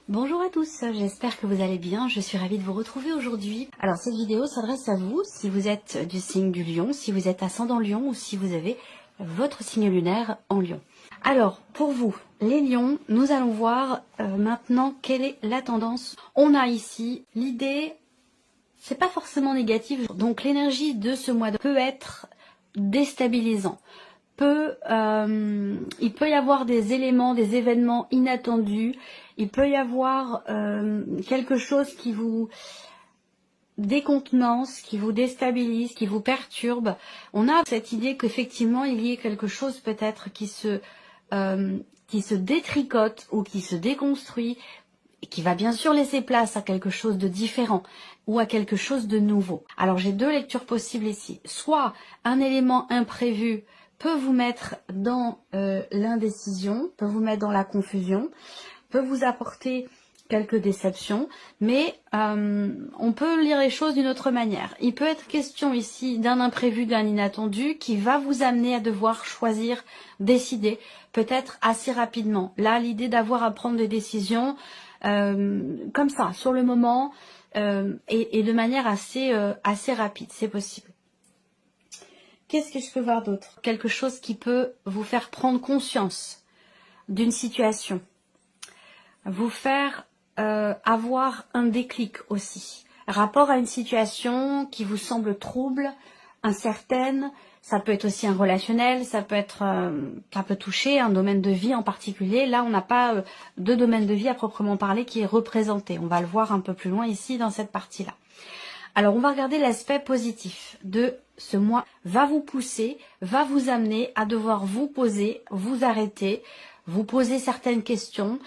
Bonjour à tous, j'espère que vous allez bien, je suis ravie de vous retrouver aujourd'hui. Alors cette vidéo s'adresse à vous si vous êtes du signe du lion, si vous êtes ascendant lion ou si vous avez votre signe lunaire en lion. Alors pour vous, les lions, nous allons voir maintenant quelle est la tendance. On a ici l'idée, c'est pas forcément négatif, donc l'énergie de ce mois peut être déstabilisant. Il peut y avoir des éléments, des événements inattendus, il peut y avoir quelque chose qui vous décontenance, qui vous déstabilise, qui vous perturbe. On a cette idée qu'effectivement il y ait quelque chose peut-être qui se détricote ou qui se déconstruit, et qui va bien sûr laisser place à quelque chose de différent ou à quelque chose de nouveau. Alors j'ai deux lectures possibles ici. Soit un élément imprévu peut vous mettre dans l'indécision, peut vous mettre dans la confusion, peut vous apporter quelques déceptions, mais on peut lire les choses d'une autre manière. Il peut être question ici d'un imprévu, d'un inattendu qui va vous amener à devoir choisir, décider, peut-être assez rapidement. Là, l'idée d'avoir à prendre des décisions comme ça, sur le moment, et de manière assez rapide, c'est possible. Qu'est-ce que je peux voir d'autre? Quelque chose qui peut vous faire prendre conscience d'une situation, vous faire avoir un déclic aussi, rapport à une situation qui vous semble trouble, incertaine. Ça peut être aussi un relationnel, ça peut toucher un domaine de vie en particulier. Là, on n'a pas de domaine de vie à proprement parler qui est représenté. On va le voir un peu plus loin ici dans cette partie-là. Alors, on va regarder l'aspect positif de ce mois. Va vous pousser, va vous amener à devoir vous poser, vous arrêter, vous poser certaines questions.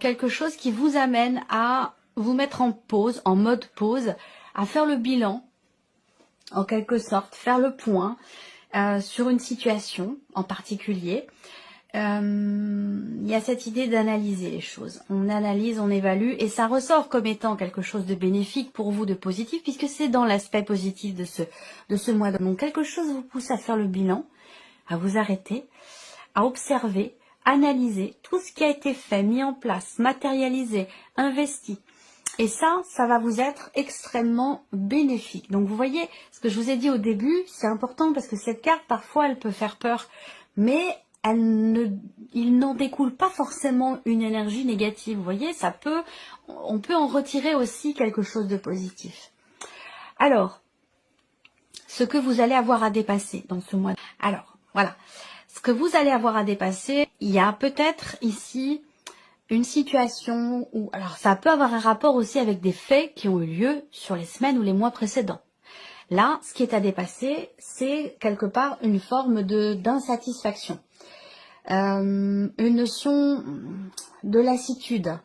Quelque chose qui vous amène à vous mettre en pause, en mode pause, à faire le bilan, en quelque sorte, faire le point sur une situation en particulier. Il y a cette idée d'analyser les choses. On analyse, on évalue et ça ressort comme étant quelque chose de bénéfique pour vous, de positif, puisque c'est dans l'aspect positif de ce mois. Donc quelque chose vous pousse à faire le bilan, à vous arrêter, à observer, analyser tout ce qui a été fait, mis en place, matérialisé, investi. Et ça va vous être extrêmement bénéfique. Donc vous voyez, ce que je vous ai dit au début, c'est important parce que cette carte, parfois, elle peut faire peur, mais il n'en découle pas forcément une énergie négative. Vous voyez, on peut en retirer aussi quelque chose de positif. Alors, ce que vous allez avoir à dépasser dans ce mois. Alors, voilà. Ce que vous allez avoir à dépasser, il y a peut-être ici une situation où, alors ça peut avoir un rapport aussi avec des faits qui ont eu lieu sur les semaines ou les mois précédents. Là, ce qui est à dépasser, c'est quelque part une forme d'insatisfaction. Une notion de lassitude,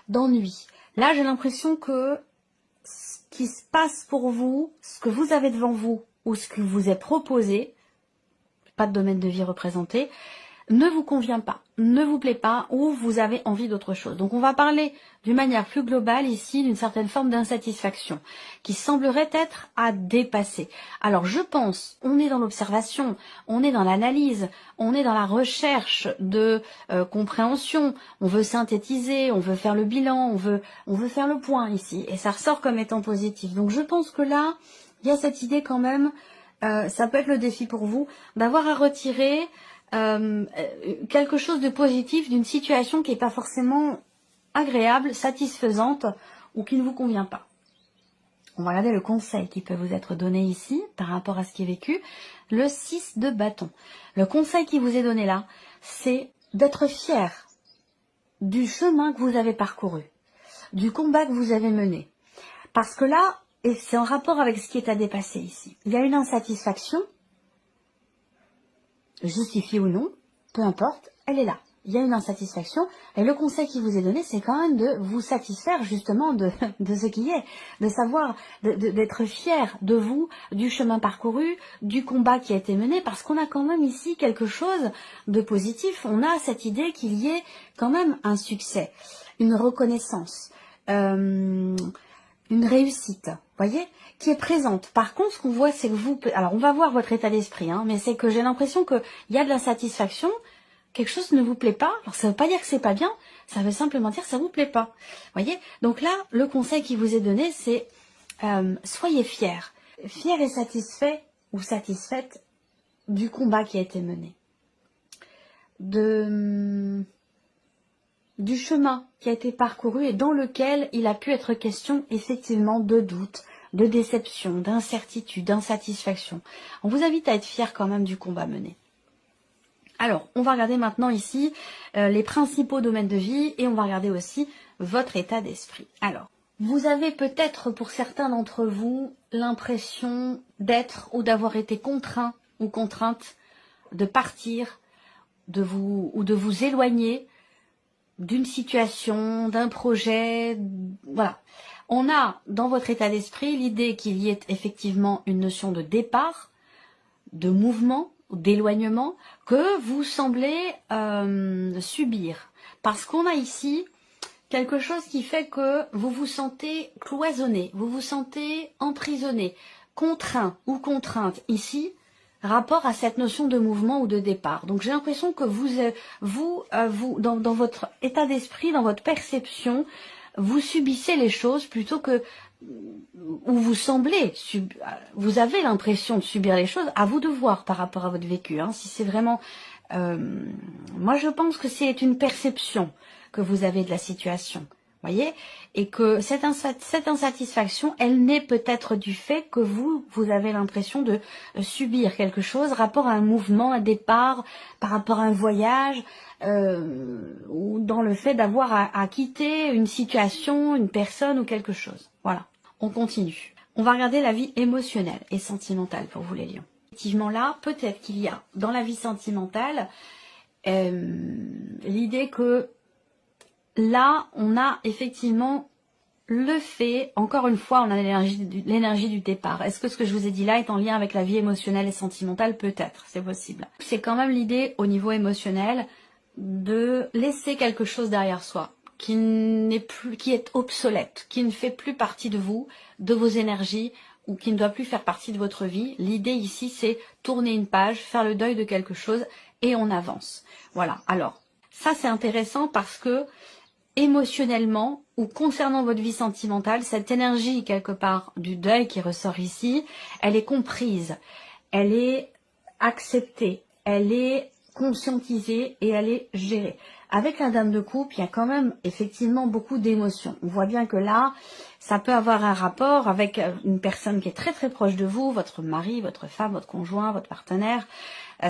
d'ennui. Là, j'ai l'impression que ce qui se passe pour vous, ce que vous avez devant vous ou ce qui vous est proposé, pas de domaine de vie représenté, ne vous convient pas, ne vous plaît pas ou vous avez envie d'autre chose. Donc on va parler d'une manière plus globale ici d'une certaine forme d'insatisfaction qui semblerait être à dépasser. Alors je pense, on est dans l'observation, on est dans l'analyse, on est dans la recherche de compréhension, on veut synthétiser, on veut faire le bilan, on veut faire le point ici et ça ressort comme étant positif. Donc je pense que là, il y a cette idée quand même, ça peut être le défi pour vous, d'avoir à retirer quelque chose de positif d'une situation qui n'est pas forcément agréable, satisfaisante ou qui ne vous convient pas. On va regarder le conseil qui peut vous être donné ici par rapport à ce qui est vécu. Le 6 de bâton. Le conseil qui vous est donné là, c'est d'être fier du chemin que vous avez parcouru, du combat que vous avez mené. Parce que là, et c'est en rapport avec ce qui est à dépasser ici, il y a une insatisfaction, justifiée ou non, peu importe, elle est là. Il y a une insatisfaction et le conseil qui vous est donné, c'est quand même de vous satisfaire justement de ce qui est, de savoir, d'être fier de vous, du chemin parcouru, du combat qui a été mené, parce qu'on a quand même ici quelque chose de positif. On a cette idée qu'il y ait quand même un succès, une reconnaissance, une réussite, voyez, qui est présente. Par contre, ce qu'on voit, c'est que vous... Alors, on va voir votre état d'esprit, hein, mais c'est que j'ai l'impression qu'il y a de l'insatisfaction quelque chose ne vous plaît pas. Alors ça veut pas dire que c'est pas bien, ça veut simplement dire que ça vous plaît pas. Voyez? Donc là, le conseil qui vous est donné, c'est soyez fiers. Fiers et satisfaits ou satisfaites du combat qui a été mené. Du chemin qui a été parcouru et dans lequel il a pu être question effectivement de doute, de déception, d'incertitude, d'insatisfaction. On vous invite à être fiers quand même du combat mené. Alors, on va regarder maintenant ici les principaux domaines de vie et on va regarder aussi votre état d'esprit. Alors, vous avez peut-être pour certains d'entre vous l'impression d'être ou d'avoir été contraint ou contrainte de partir, de vous éloigner d'une situation, d'un projet, voilà. On a dans votre état d'esprit l'idée qu'il y ait effectivement une notion de départ, de mouvement, d'éloignement, que vous semblez subir. Parce qu'on a ici quelque chose qui fait que vous vous sentez cloisonné, vous vous sentez emprisonné, contraint ou contrainte ici, rapport à cette notion de mouvement ou de départ. Donc j'ai l'impression que vous dans votre état d'esprit, dans votre perception, vous subissez les choses plutôt que où vous semblez, vous avez l'impression de subir les choses, à vous de voir par rapport à votre vécu. Hein, si c'est vraiment, moi je pense que c'est une perception que vous avez de la situation. Voyez, et que cette insatisfaction, elle naît peut-être du fait que vous avez l'impression de subir quelque chose, rapport à un mouvement, un départ, par rapport à un voyage, ou dans le fait d'avoir à quitter une situation, une personne ou quelque chose. Voilà, on continue. On va regarder la vie émotionnelle et sentimentale pour vous les lions. Effectivement là, peut-être qu'il y a dans la vie sentimentale l'idée que là, on a effectivement le fait, encore une fois, on a l'énergie du départ. Est-ce que ce que je vous ai dit là est en lien avec la vie émotionnelle et sentimentale? Peut-être, c'est possible. C'est quand même l'idée au niveau émotionnel de laisser quelque chose derrière soi, qui est obsolète, qui ne fait plus partie de vous, de vos énergies, ou qui ne doit plus faire partie de votre vie. L'idée ici, c'est tourner une page, faire le deuil de quelque chose, et on avance. Voilà, alors, ça c'est intéressant parce que émotionnellement ou concernant votre vie sentimentale, cette énergie quelque part du deuil qui ressort ici, elle est comprise, elle est acceptée, elle est conscientisée et elle est gérée. Avec la dame de coupe, il y a quand même effectivement beaucoup d'émotions. On voit bien que là, ça peut avoir un rapport avec une personne qui est très très proche de vous, votre mari, votre femme, votre conjoint, votre partenaire.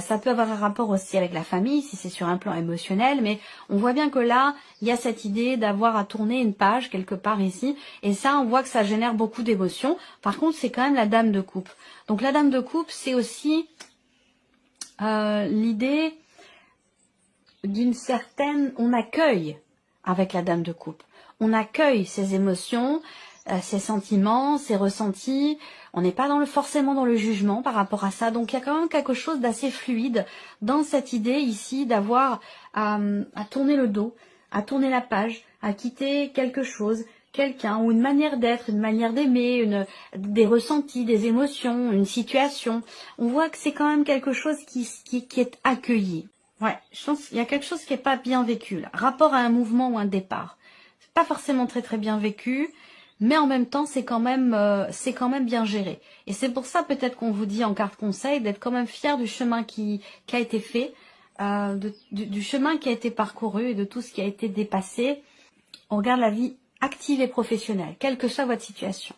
Ça peut avoir un rapport aussi avec la famille, si c'est sur un plan émotionnel, mais on voit bien que là, il y a cette idée d'avoir à tourner une page quelque part ici, et ça, on voit que ça génère beaucoup d'émotions. Par contre, c'est quand même la dame de coupe. Donc la dame de coupe, c'est aussi l'idée d'une certaine... On accueille avec la dame de coupe. On accueille ses émotions, ses sentiments, ses ressentis. On n'est pas forcément dans le jugement par rapport à ça. Donc il y a quand même quelque chose d'assez fluide dans cette idée ici d'avoir à tourner le dos, à tourner la page, à quitter quelque chose, quelqu'un ou une manière d'être, une manière d'aimer, des ressentis, des émotions, une situation. On voit que c'est quand même quelque chose qui est accueilli. Ouais, je pense qu'il y a quelque chose qui n'est pas bien vécu là. Rapport à un mouvement ou un départ. C'est pas forcément très très bien vécu, mais en même temps c'est quand même bien géré. Et c'est pour ça peut-être qu'on vous dit en carte conseil d'être quand même fier du chemin qui a été fait, du chemin qui a été parcouru et de tout ce qui a été dépassé. On regarde la vie active et professionnelle, quelle que soit votre situation.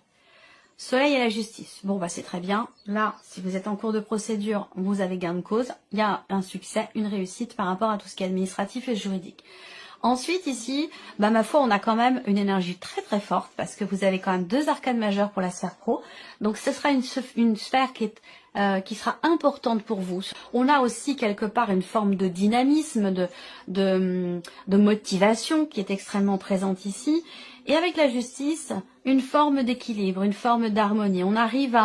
Soleil et la justice. Bon, bah c'est très bien. Là, si vous êtes en cours de procédure, vous avez gain de cause. Il y a un succès, une réussite par rapport à tout ce qui est administratif et juridique. Ensuite, ici, bah ma foi, on a quand même une énergie très très forte parce que vous avez quand même 2 arcanes majeures pour la sphère pro. Donc, ce sera une sphère qui sera importante pour vous. On a aussi quelque part une forme de dynamisme, de motivation qui est extrêmement présente ici. Et avec la justice, une forme d'équilibre, une forme d'harmonie. On arrive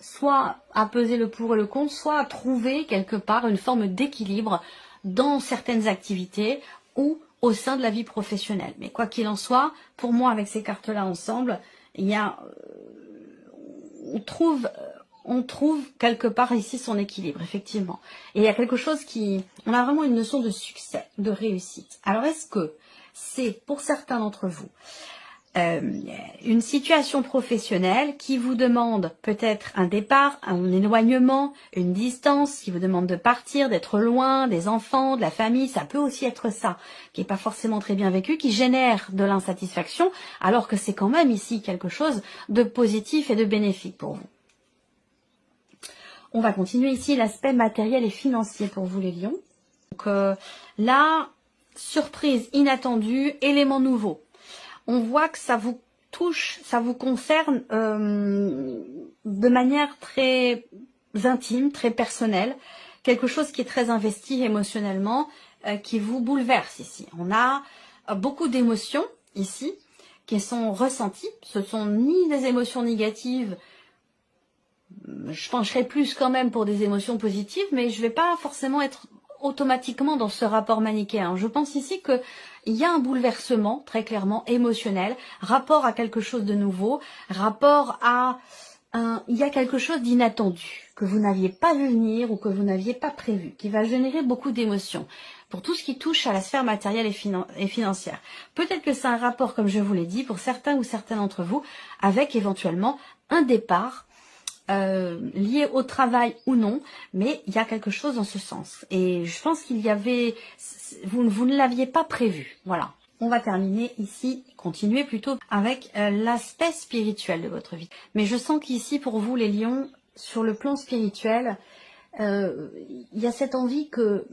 soit à peser le pour et le contre, soit à trouver quelque part une forme d'équilibre dans certaines activités ou au sein de la vie professionnelle. Mais quoi qu'il en soit, pour moi, avec ces cartes-là ensemble, il y a, on trouve quelque part ici son équilibre, effectivement. Et il y a quelque chose on a vraiment une notion de succès, de réussite. Alors est-ce que c'est, pour certains d'entre vous, une situation professionnelle qui vous demande peut-être un départ, un éloignement, une distance, qui vous demande de partir, d'être loin des enfants, de la famille, ça peut aussi être ça, qui n'est pas forcément très bien vécu, qui génère de l'insatisfaction, alors que c'est quand même ici quelque chose de positif et de bénéfique pour vous. On va continuer ici l'aspect matériel et financier pour vous les lions. Donc là, surprise inattendue, élément nouveau. On voit que ça vous touche, ça vous concerne de manière très intime, très personnelle, quelque chose qui est très investi émotionnellement, qui vous bouleverse ici. On a beaucoup d'émotions ici qui sont ressenties. Ce sont ni des émotions négatives, je pencherai plus quand même pour des émotions positives, mais je ne vais pas forcément être automatiquement dans ce rapport manichéen. Je pense ici que il y a un bouleversement, très clairement, émotionnel, rapport à quelque chose de nouveau, rapport à il y a quelque chose d'inattendu, que vous n'aviez pas vu venir ou que vous n'aviez pas prévu, qui va générer beaucoup d'émotions, pour tout ce qui touche à la sphère matérielle et financière. Peut-être que c'est un rapport, comme je vous l'ai dit, pour certains ou certaines d'entre vous, avec éventuellement un départ, lié au travail ou non, mais il y a quelque chose dans ce sens. Et je pense qu'il y avait, vous ne l'aviez pas prévu. Voilà. On va terminer ici, continuer plutôt avec l'aspect spirituel de votre vie. Mais je sens qu'ici, pour vous les lions, sur le plan spirituel, il y a cette envie que...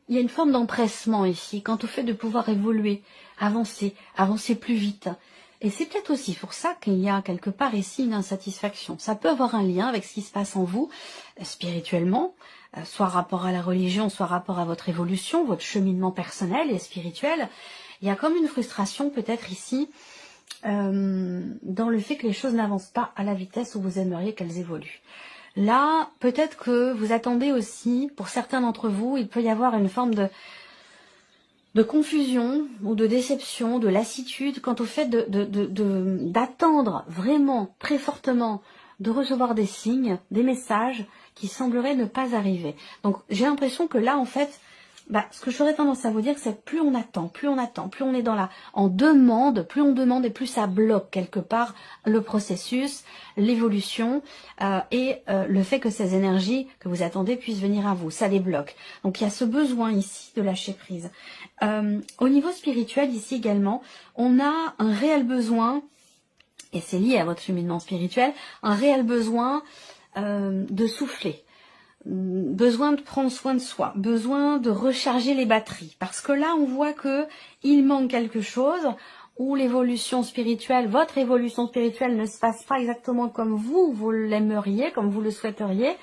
Il y a une forme d'empressement ici, quant au fait de pouvoir évoluer, avancer plus vite. Et c'est peut-être aussi pour ça qu'il y a quelque part ici une insatisfaction. Ça peut avoir un lien avec ce qui se passe en vous, spirituellement, soit rapport à la religion, soit rapport à votre évolution, votre cheminement personnel et spirituel. Il y a comme une frustration peut-être ici, dans le fait que les choses n'avancent pas à la vitesse où vous aimeriez qu'elles évoluent. Là, peut-être que vous attendez aussi, pour certains d'entre vous, il peut y avoir une forme de confusion ou de déception, de lassitude quant au fait d'attendre vraiment très fortement de recevoir des signes, des messages qui sembleraient ne pas arriver. Donc j'ai l'impression que là en fait, ce que j'aurais tendance à vous dire, c'est plus on attend, plus on est en demande, plus on demande et plus ça bloque quelque part le processus, l'évolution et le fait que ces énergies que vous attendez puissent venir à vous, ça les bloque. Donc il y a ce besoin ici de lâcher prise. Au niveau spirituel ici également, on a un réel besoin, et c'est lié à votre cheminement spirituel, un réel besoin de souffler. Besoin de prendre soin de soi, besoin de recharger les batteries, parce que là on voit que il manque quelque chose, ou l'évolution spirituelle, votre évolution spirituelle ne se passe pas exactement comme vous l'aimeriez, comme vous le souhaiteriez,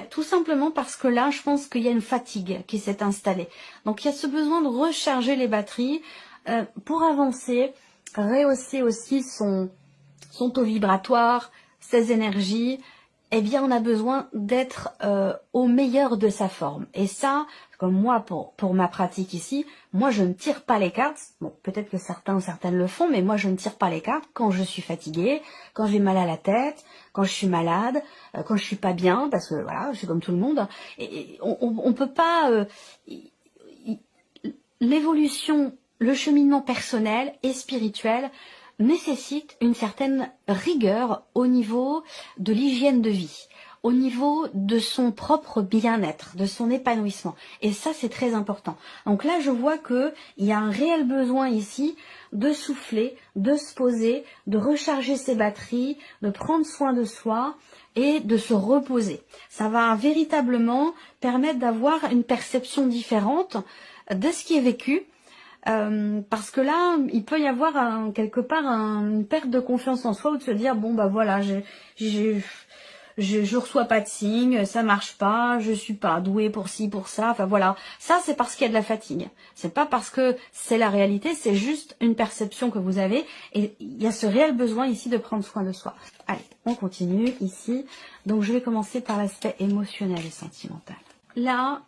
tout simplement parce que là je pense qu'il y a une fatigue qui s'est installée. Donc il y a ce besoin de recharger les batteries pour avancer, rehausser aussi son taux vibratoire, ses énergies. Eh bien, on a besoin d'être au meilleur de sa forme. Et ça, comme moi, pour ma pratique ici, moi, je ne tire pas les cartes. Bon, peut-être que certains ou certaines le font, mais moi, je ne tire pas les cartes quand je suis fatiguée, quand j'ai mal à la tête, quand je suis malade, quand je suis pas bien, parce que voilà, je suis comme tout le monde. Et on peut pas... l'évolution, le cheminement personnel et spirituel nécessite une certaine rigueur au niveau de l'hygiène de vie, au niveau de son propre bien-être, de son épanouissement. Et ça, c'est très important. Donc là, je vois qu'il y a un réel besoin ici de souffler, de se poser, de recharger ses batteries, de prendre soin de soi et de se reposer. Ça va véritablement permettre d'avoir une perception différente de ce qui est vécu, parce que là, il peut y avoir quelque part une perte de confiance en soi ou de se dire bon voilà, je reçois pas de signes, ça marche pas, je suis pas douée pour ci, pour ça, enfin voilà. Ça c'est parce qu'il y a de la fatigue. C'est pas parce que c'est la réalité, c'est juste une perception que vous avez et il y a ce réel besoin ici de prendre soin de soi. Allez, on continue ici. Donc je vais commencer par l'aspect émotionnel et sentimental. Là,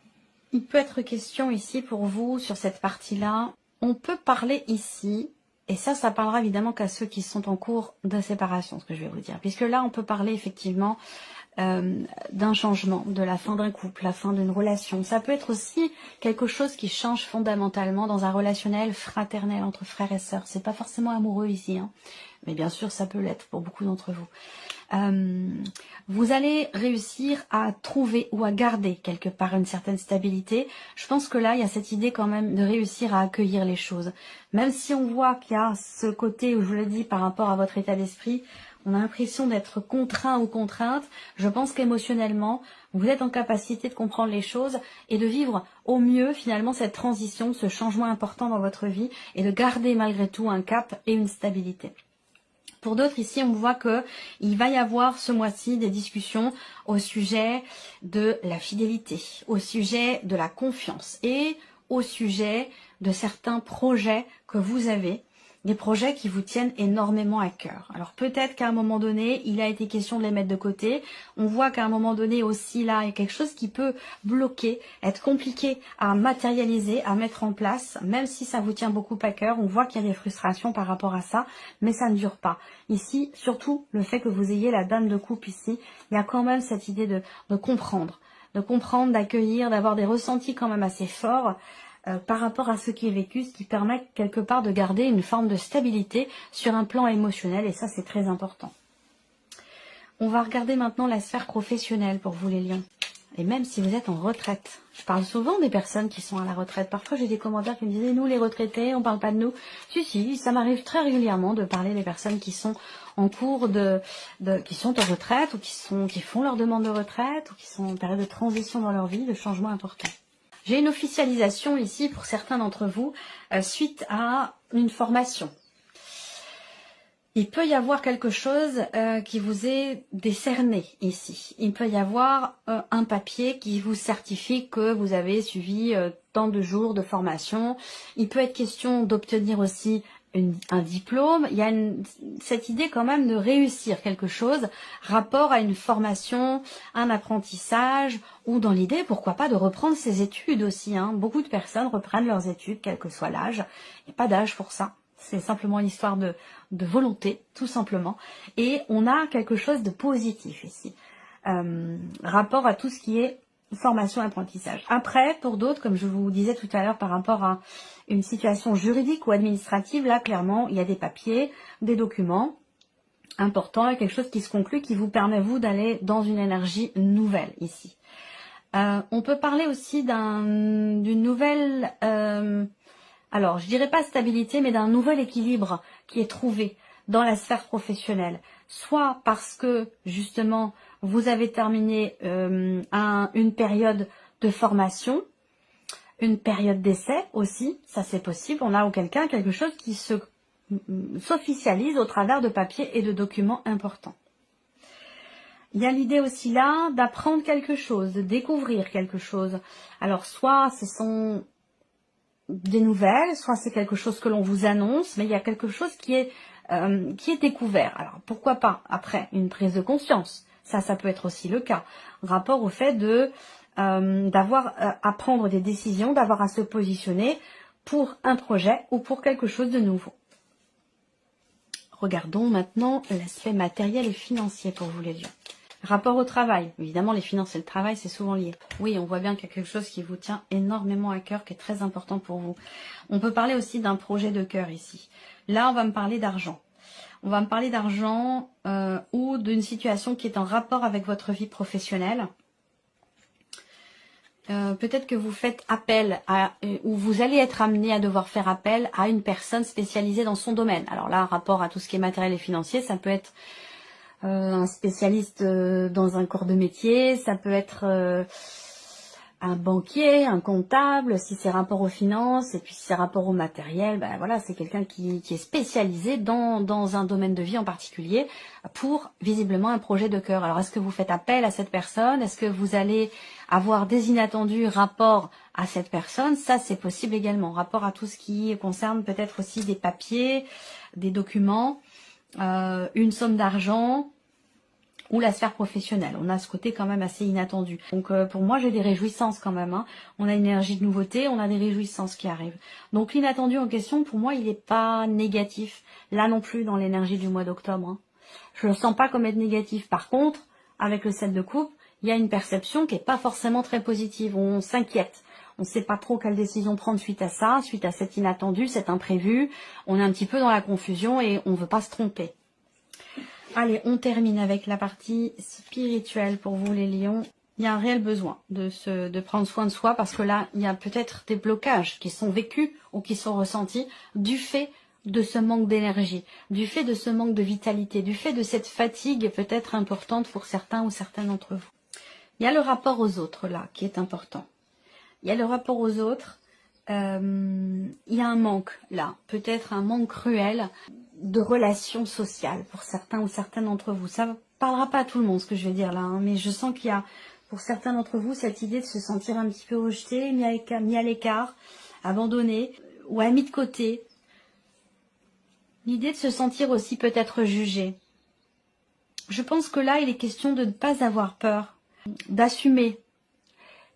il peut être question ici pour vous sur cette partie-là. On peut parler ici Et ça parlera évidemment qu'à ceux qui sont en cours de séparation, ce que je vais vous dire. Puisque là, on peut parler effectivement d'un changement, de la fin d'un couple, la fin d'une relation. Ça peut être aussi quelque chose qui change fondamentalement dans un relationnel fraternel entre frères et sœurs. C'est pas forcément amoureux ici, hein. Mais bien sûr, ça peut l'être pour beaucoup d'entre vous. Vous allez réussir à trouver ou à garder quelque part une certaine stabilité. Je pense que là, il y a cette idée quand même de réussir à accueillir les choses. Même si on voit qu'il y a ce côté, où je vous l'ai dit, par rapport à votre état d'esprit, on a l'impression d'être contraint ou contrainte. Je pense qu'émotionnellement, vous êtes en capacité de comprendre les choses et de vivre au mieux finalement cette transition, ce changement important dans votre vie et de garder malgré tout un cap et une stabilité. Pour d'autres, ici, on voit que il va y avoir ce mois-ci des discussions au sujet de la fidélité, au sujet de la confiance et au sujet de certains projets que vous avez, des projets qui vous tiennent énormément à cœur. Alors peut-être qu'à un moment donné, il a été question de les mettre de côté. On voit qu'à un moment donné aussi, là, il y a quelque chose qui peut bloquer, être compliqué à matérialiser, à mettre en place, même si ça vous tient beaucoup à cœur. On voit qu'il y a des frustrations par rapport à ça, mais ça ne dure pas. Ici, surtout, le fait que vous ayez la dame de coupe ici, il y a quand même cette idée de comprendre, d'accueillir, d'avoir des ressentis quand même assez forts, par rapport à ce qui est vécu, ce qui permet quelque part de garder une forme de stabilité sur un plan émotionnel, et ça c'est très important. On va regarder maintenant la sphère professionnelle pour vous les lions, et même si vous êtes en retraite. Je parle souvent des personnes qui sont à la retraite, parfois j'ai des commentaires qui me disaient nous les retraités, on parle pas de nous. Si, ça m'arrive très régulièrement de parler des personnes qui sont en cours qui sont en retraite, ou qui font leur demande de retraite, ou qui sont en période de transition dans leur vie, de changement important. J'ai une officialisation ici pour certains d'entre vous suite à une formation. Il peut y avoir quelque chose qui vous est décerné ici. Il peut y avoir un papier qui vous certifie que vous avez suivi tant de jours de formation. Il peut être question d'obtenir aussi un diplôme. Il y a cette idée quand même de réussir quelque chose, rapport à une formation, un apprentissage, ou dans l'idée, pourquoi pas, de reprendre ses études aussi, hein. Beaucoup de personnes reprennent leurs études, quel que soit l'âge. Il n'y a pas d'âge pour ça. C'est simplement une histoire de volonté, tout simplement. Et on a quelque chose de positif ici. Rapport à tout ce qui est formation, apprentissage. Après, pour d'autres, comme je vous disais tout à l'heure par rapport à une situation juridique ou administrative, là, clairement, il y a des papiers, des documents importants, et quelque chose qui se conclut, qui vous permet, vous, d'aller dans une énergie nouvelle, ici. On peut parler aussi d'une nouvelle... alors, je dirais pas stabilité, mais d'un nouvel équilibre qui est trouvé dans la sphère professionnelle. Soit parce que, justement, vous avez terminé une période de formation, une période d'essai aussi, ça c'est possible. On a auquel cas quelque chose qui s'officialise au travers de papiers et de documents importants. Il y a l'idée aussi là d'apprendre quelque chose, de découvrir quelque chose. Alors, soit ce sont des nouvelles, soit c'est quelque chose que l'on vous annonce, mais il y a quelque chose qui est découvert. Alors pourquoi pas après une prise de conscience, ça peut être aussi le cas. Rapport au fait d'avoir à prendre des décisions, d'avoir à se positionner pour un projet ou pour quelque chose de nouveau. Regardons maintenant l'aspect matériel et financier pour vous les lions. Rapport au travail. Évidemment, les finances et le travail, c'est souvent lié. Oui, on voit bien qu'il y a quelque chose qui vous tient énormément à cœur, qui est très important pour vous. On peut parler aussi d'un projet de cœur ici. Là, on va me parler d'argent. On va me parler d'argent ou d'une situation qui est en rapport avec votre vie professionnelle. Peut-être que vous faites appel ou vous allez être amené à devoir faire appel à une personne spécialisée dans son domaine. Alors là, rapport à tout ce qui est matériel et financier, ça peut être un spécialiste dans un corps de métier, ça peut être un banquier, un comptable, si c'est rapport aux finances, et puis si c'est rapport au matériel, ben voilà, c'est quelqu'un qui est spécialisé dans un domaine de vie en particulier pour visiblement un projet de cœur. Alors est-ce que vous faites appel à cette personne? Est-ce que vous allez avoir des inattendus rapport à cette personne? Ça c'est possible également, rapport à tout ce qui concerne peut-être aussi des papiers, des documents, une somme d'argent, ou la sphère professionnelle. On a ce côté quand même assez inattendu. Donc pour moi, j'ai des réjouissances quand même. Hein. On a une énergie de nouveauté, on a des réjouissances qui arrivent. Donc l'inattendu en question, pour moi, il n'est pas négatif. Là non plus, dans l'énergie du mois d'octobre. Hein. Je le sens pas comme être négatif. Par contre, avec le 7 de coupe, il y a une perception qui n'est pas forcément très positive. On s'inquiète. On ne sait pas trop quelle décision prendre suite à ça, suite à cet inattendu, cet imprévu. On est un petit peu dans la confusion et on ne veut pas se tromper. Allez, on termine avec la partie spirituelle pour vous les lions. Il y a un réel besoin de prendre soin de soi parce que là, il y a peut-être des blocages qui sont vécus ou qui sont ressentis du fait de ce manque d'énergie, du fait de ce manque de vitalité, du fait de cette fatigue peut-être importante pour certains ou certaines d'entre vous. Il y a le rapport aux autres là qui est important. Il y a le rapport aux autres, il y a un manque là, peut-être un manque cruel de relations sociales pour certains ou certaines d'entre vous. Ça ne parlera pas à tout le monde ce que je vais dire là, hein, mais je sens qu'il y a pour certains d'entre vous cette idée de se sentir un petit peu rejeté, mis à l'écart, abandonné ou mis de côté. L'idée de se sentir aussi peut-être jugé. Je pense que là, il est question de ne pas avoir peur, d'assumer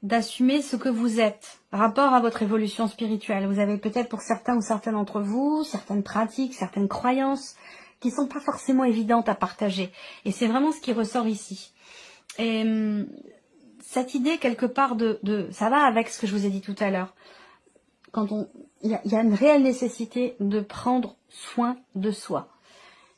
ce que vous êtes, rapport à votre évolution spirituelle. Vous avez peut-être pour certains ou certaines d'entre vous, certaines pratiques, certaines croyances qui sont pas forcément évidentes à partager. Et c'est vraiment ce qui ressort ici. Et cette idée quelque part ça va avec ce que je vous ai dit tout à l'heure. Il y a une réelle nécessité de prendre soin de soi.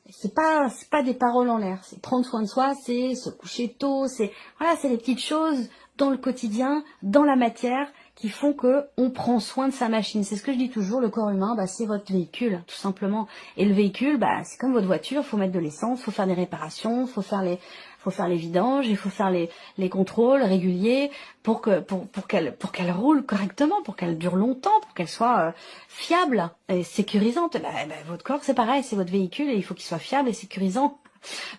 C'est pas des paroles en l'air, c'est prendre soin de soi, c'est se coucher tôt, c'est les petites choses dans le quotidien, dans la matière, qui font que on prend soin de sa machine. C'est ce que je dis toujours, le corps humain, c'est votre véhicule, tout simplement. Et le véhicule, c'est comme votre voiture, faut mettre de l'essence, faut faire des réparations, faut faire les vidanges, il faut faire les contrôles réguliers pour qu'elle roule correctement, pour qu'elle dure longtemps, pour qu'elle soit fiable et sécurisante. Votre corps, c'est pareil, c'est votre véhicule et il faut qu'il soit fiable et sécurisant.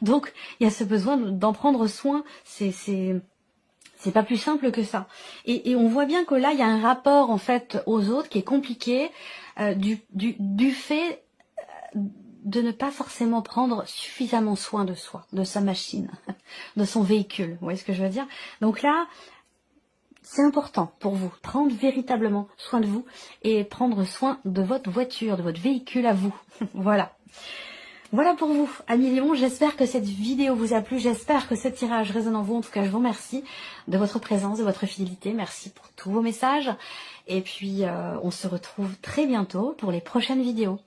Donc, il y a ce besoin d'en prendre soin. C'est pas plus simple que ça. Et on voit bien que là, il y a un rapport en fait aux autres qui est compliqué du fait de ne pas forcément prendre suffisamment soin de soi, de sa machine, de son véhicule. Vous voyez ce que je veux dire? Donc là, c'est important pour vous, prendre véritablement soin de vous et prendre soin de votre voiture, de votre véhicule à vous. Voilà. Voilà pour vous, amis Lions, j'espère que cette vidéo vous a plu, j'espère que ce tirage résonne en vous. En tout cas, je vous remercie de votre présence, de votre fidélité, merci pour tous vos messages. Et puis, on se retrouve très bientôt pour les prochaines vidéos.